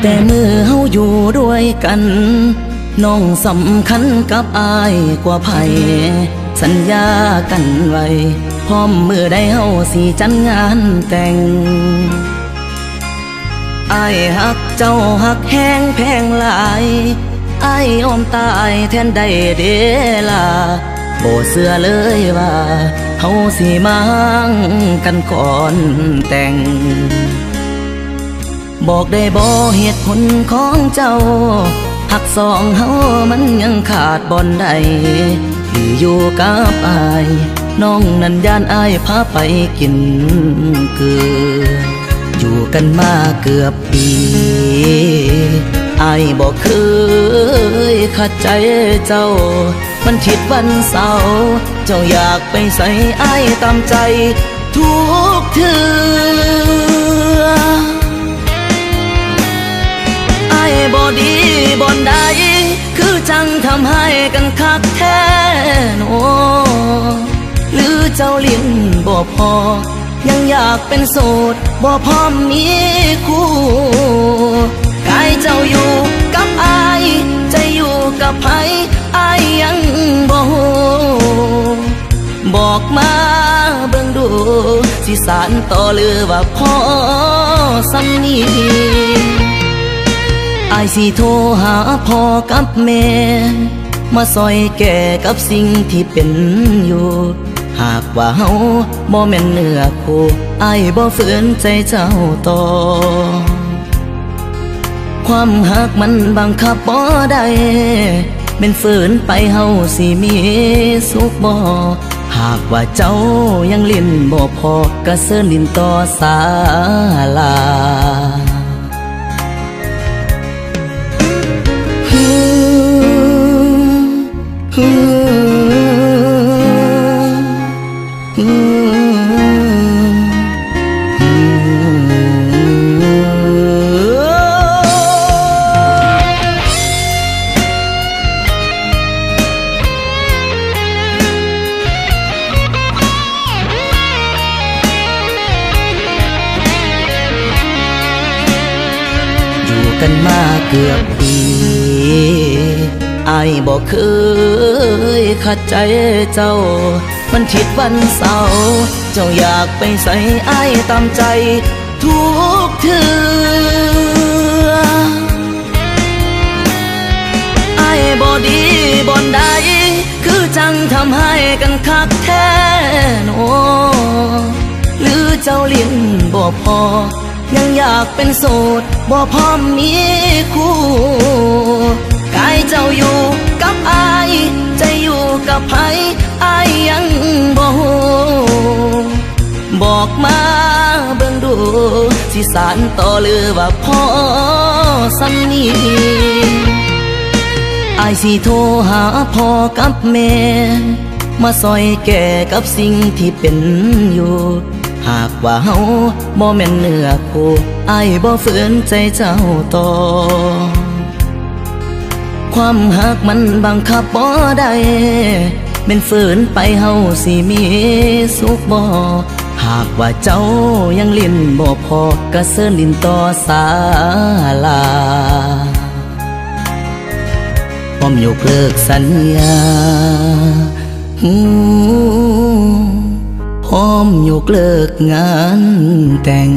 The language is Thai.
แต่มือเฮาอยู่ด้วยกันน้องสำคัญกับอายกว่าไผสัญญากันไว้พร้อมมือได้เฮาสิจัดงานแต่งอายฮักเจ้าฮักแห้งแพงหลายอายยอมตายแทนได้เดล่ะบ่เชื่อเลยว่าเฮาสิมาฮังกันก่อนแต่งบอกได้บ่เหตุผลของเจ้าหักสองเฮามันยังขาดบ่อนใดที่อยู่กับอายน้องนั้นย่านอายพาไปกินเกลืออยู่กันมาเกือบปีอายบอกเคยขัดใจเจ้าวันอาทิตย์วันเสาร์เจ้าอยากไปใส่อายตามใจทุกเทื่ออายบ่ดีบ่ใดคือจังทำให้กันคักแท้โนหรือเจ้าเลี้ยงบ่พอยังอยากเป็นโสดบ่พร้อมมีคู่กายเจ้าอยู่กับอายใจอยู่กับไผอายยังบ่ฮู้บอกมาเบิ่งดูสิสานต่อหรือว่าพอสำนีอายสิโทรหาพ่อกับแม่มาซอยแก่กับสิ่งที่เป็นอยู่หากว่าเฮาบ่แม่นเนื้อคู่อายบ่ฝืนใจเจ้าต่อความหักมันบังคับบ่ได้เป็นฝืนไปเฮาสิมีสุขบ่หากว่าเจ้ายังลิ้นบ่พอก็เสิร์นลิ้นต่อศาลากันมาเกือบปีอายบอกเคยขัดใจเจ้าวันอาทิตย์วันเสาร์เจ้าอยากไปใส่อายตามใจทุกเทื่ออายบ่ดีบ่ใดคือจังทำให้กันคักแท้โนหรือเจ้าเลี้ยงบ่พอยังอยากเป็นโสดบ่พร้อมมีคู่กายเจ้าอยู่กับอายใจอยู่กับไผอายยังบ่ฮู้บอกมาเบิ่งดูสิสานต่อหรือว่าพอสำนีอายสิโทรหาพ่อกับแม่มาซอยแก่กับสิ่งที่เป็นอยู่หากว่าเฮาบ่แม่นเนื้อคู่อายบ่ฝืนใจเจ้าต่อความหักมันบังคับบ่ได้เป็นฝืนไปเฮาสิมีสุขบ่หากว่าเจ้ายังลิ้นบ่พอก็เสิร์นลิ้นต่อศาลาพร้อมยกเลิกสัญญาพร้อมยกเลิกงานแต่ง